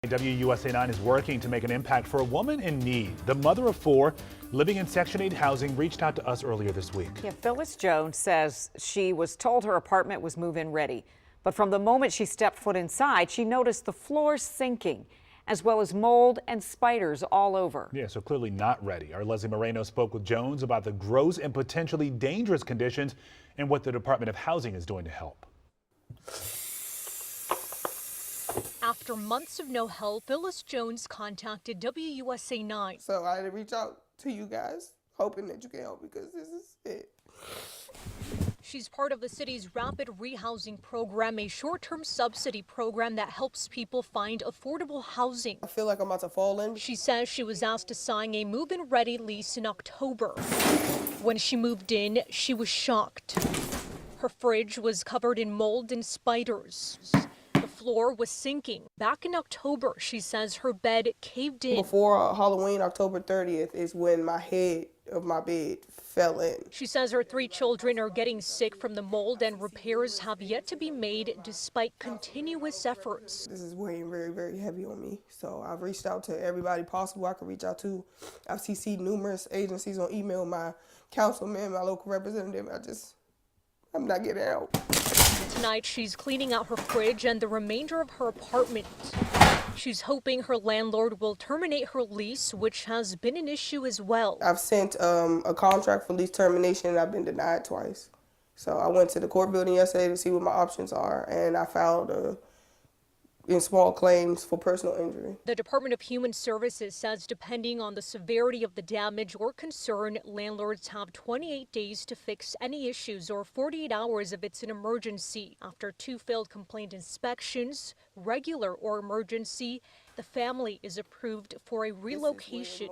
WUSA 9 is working to make an impact for a woman in need. The mother of 4 living in Section 8 housing reached out to us earlier this week. Yeah, Phyllis Jones says she was told her apartment was move-in ready. But from the moment she stepped foot inside, she noticed the floors sinking, as well as mold and spiders all over. Yeah, so clearly not ready. Our Leslie Moreno spoke with Jones about the gross and potentially dangerous conditions and what the Department of Housing is doing to help. After months of no help, Phyllis Jones contacted WUSA 9. So I had to reach out to you guys, hoping that you can help because this is it. She's part of the city's rapid rehousing program, a short-term subsidy program that helps people find affordable housing. I feel like I'm about to fall in. She says she was asked to sign a move-in ready lease in October. When she moved in, she was shocked. Her fridge was covered in mold and spiders. The floor was sinking. Back in October, she says her bed caved in. Before Halloween, October 30th, is when my head of my bed fell in. She says her 3 children are getting sick from the mold and repairs have yet to be made despite continuous efforts. This is weighing very, very heavy on me. So I've reached out to everybody possible I could reach out to. I've CC'd numerous agencies on email, my councilman, my local representative. I'm not getting out. Tonight, she's cleaning out her fridge and the remainder of her apartment. She's hoping her landlord will terminate her lease, which has been an issue as well. I've sent a contract for lease termination and I've been denied twice. So I went to the court building yesterday to see what my options are, and I filed in small claims for personal injury. The Department of Human Services says depending on the severity of the damage or concern, landlords have 28 days to fix any issues or 48 hours if it's an emergency. After 2 failed complaint inspections, regular or emergency, the family is approved for a relocation.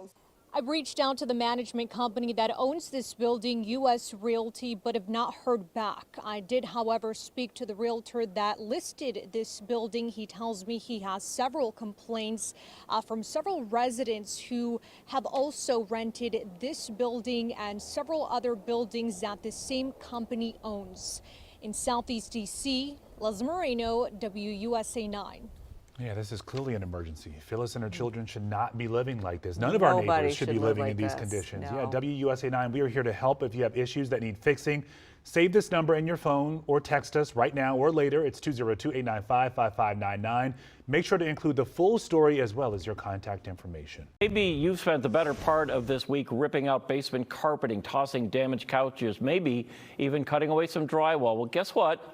I've reached out to the management company that owns this building, U.S. Realty, but have not heard back. I did, however, speak to the realtor that listed this building. He tells me he has several complaints from several residents who have also rented this building and several other buildings that the same company owns. In Southeast D.C., Leslie Moreno, WUSA 9. Yeah, this is clearly an emergency. Phyllis and her children should not be living like this. None of our neighbors should be living in these conditions. No. Yeah, WUSA 9, we are here to help if you have issues that need fixing. Save this number in your phone or text us right now or later. It's 202-895-5599. Make sure to include the full story as well as your contact information. Maybe you've spent the better part of this week ripping out basement carpeting, tossing damaged couches, maybe even cutting away some drywall. Well, guess what?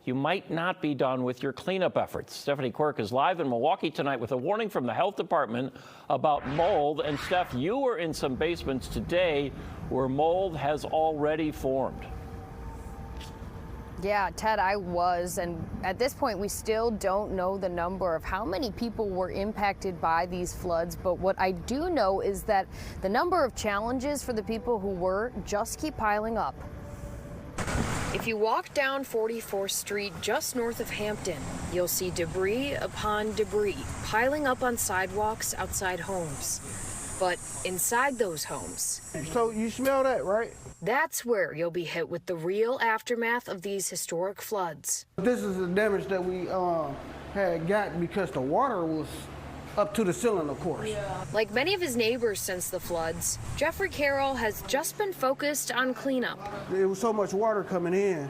You might not be done with your cleanup efforts. Stephanie Quirk is live in Milwaukee tonight with a warning from the health department about mold. And Steph, you were in some basements today where mold has already formed. Yeah, Ted, I was. And at this point, we still don't know the number of how many people were impacted by these floods. But what I do know is that the number of challenges for the people who were just keep piling up. If you walk down 44th Street just north of Hampton, you'll see debris upon debris piling up on sidewalks outside homes. But inside those homes... So you smell that, right? That's where you'll be hit with the real aftermath of these historic floods. This is the damage that we had gotten because the water was up to the ceiling, of course. Yeah. Like many of his neighbors since the floods, Jeffrey Carroll has just been focused on cleanup. There was so much water coming in.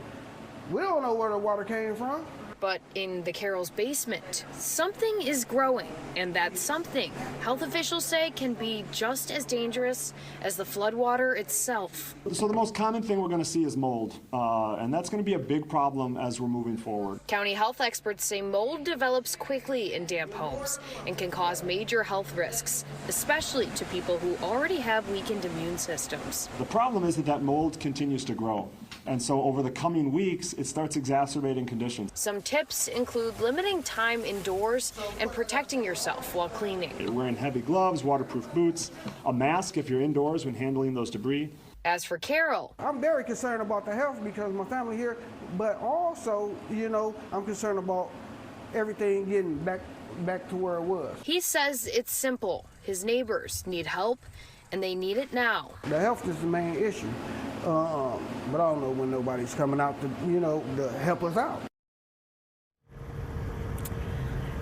We don't know where the water came from. But in the Carroll's basement, something is growing, and that something, health officials say, can be just as dangerous as the floodwater itself. So the most common thing we're going to see is mold, and that's going to be a big problem as we're moving forward. County health experts say mold develops quickly in damp homes and can cause major health risks, especially to people who already have weakened immune systems. The problem is that mold continues to grow. And so over the coming weeks, it starts exacerbating conditions. Some tips include limiting time indoors and protecting yourself while cleaning. You're wearing heavy gloves, waterproof boots, a mask if you're indoors when handling those debris. As for Carroll, I'm very concerned about the health because my family here, but also, you know, I'm concerned about everything getting back to where it was. He says it's simple. His neighbors need help, and they need it now. The health is the main issue. But I don't know when nobody's coming out to, to help us out.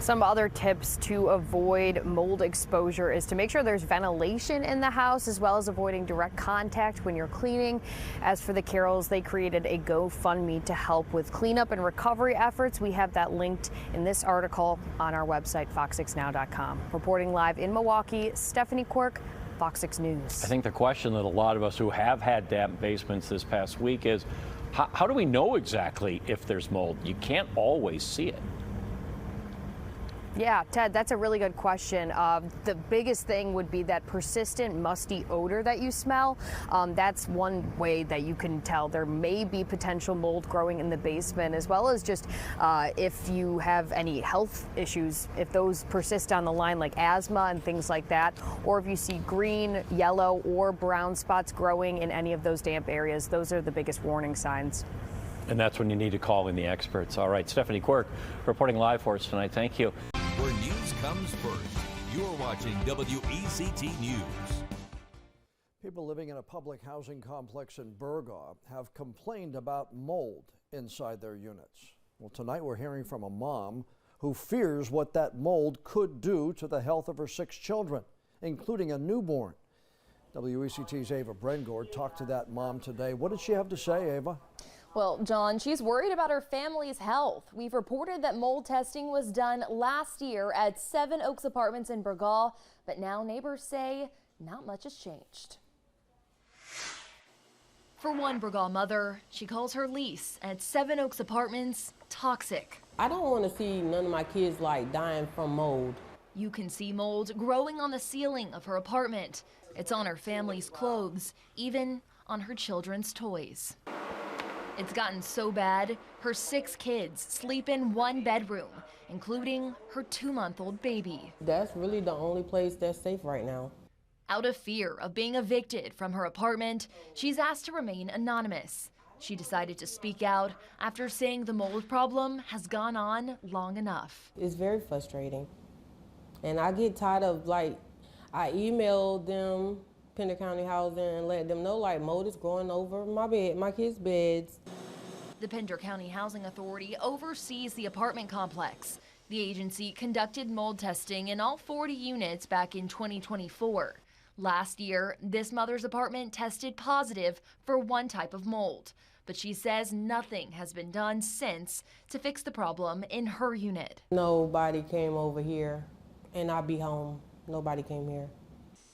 Some other tips to avoid mold exposure is to make sure there's ventilation in the house, as well as avoiding direct contact when you're cleaning. As for the Carrolls, they created a GoFundMe to help with cleanup and recovery efforts. We have that linked in this article on our website, fox6now.com. Reporting live in Milwaukee, Stephanie Quirk, Fox 6 News. I think the question that a lot of us who have had damp basements this past week is, how do we know exactly if there's mold? You can't always see it. Yeah, Ted, that's a really good question. The biggest thing would be that persistent musty odor that you smell. That's one way that you can tell there may be potential mold growing in the basement, as well as just if you have any health issues, if those persist on the line, like asthma and things like that, or if you see green, yellow, or brown spots growing in any of those damp areas. Those are the biggest warning signs. And that's when you need to call in the experts. All right, Stephanie Quirk reporting live for us tonight. Thank you. Where news comes first. You're watching WECT News. People living in a public housing complex in Burgaw have complained about mold inside their units. Well, tonight we're hearing from a mom who fears what that mold could do to the health of her 6 children, including a newborn. WECT's Ava Brengord talked to that mom today. What did she have to say, Ava? Well, John, she's worried about her family's health. We've reported that mold testing was done last year at 7 Oaks Apartments in Burgaw, but now neighbors say not much has changed. For one Burgaw mother, she calls her lease at 7 Oaks Apartments toxic. I don't want to see none of my kids dying from mold. You can see mold growing on the ceiling of her apartment. It's on her family's clothes, even on her children's toys. It's gotten so bad, her 6 kids sleep in one bedroom, including her 2-month-old baby. That's really the only place that's safe right now. Out of fear of being evicted from her apartment, she's asked to remain anonymous. She decided to speak out after saying the mold problem has gone on long enough. It's very frustrating. And I get tired of, I emailed them, Pender County Housing, and let them know mold is growing over my kids' beds. The Pender County Housing Authority oversees the apartment complex. The agency conducted mold testing in all 40 units back in 2024. Last year, this mother's apartment tested positive for one type of mold, but she says nothing has been done since to fix the problem in her unit. Nobody came over here, and I'll be home. Nobody came here.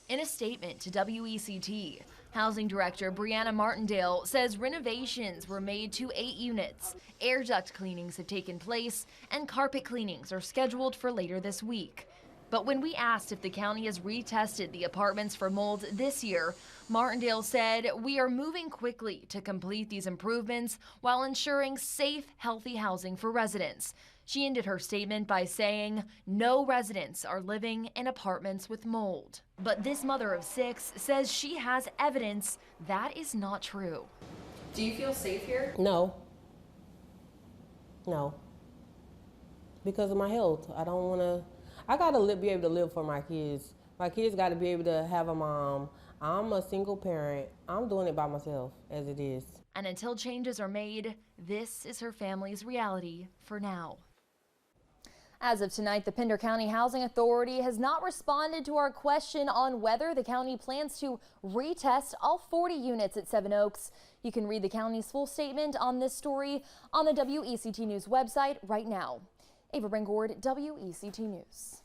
In a statement to WECT, Housing Director Brianna Martindale says renovations were made to 8 units, air duct cleanings have taken place, and carpet cleanings are scheduled for later this week. But when we asked if the county has retested the apartments for mold this year, Martindale said, "We are moving quickly to complete these improvements while ensuring safe, healthy housing for residents." She ended her statement by saying, "No residents are living in apartments with mold." But this mother of 6 says she has evidence that is not true. Do you feel safe here? No. No. Because of my health. I don't want to. I got to be able to live for my kids. My kids got to be able to have a mom. I'm a single parent. I'm doing it by myself as it is. And until changes are made, this is her family's reality for now. As of tonight, the Pender County Housing Authority has not responded to our question on whether the county plans to retest all 40 units at 7 Oaks. You can read the county's full statement on this story on the WECT News website right now. Ava Brengord, WECT News.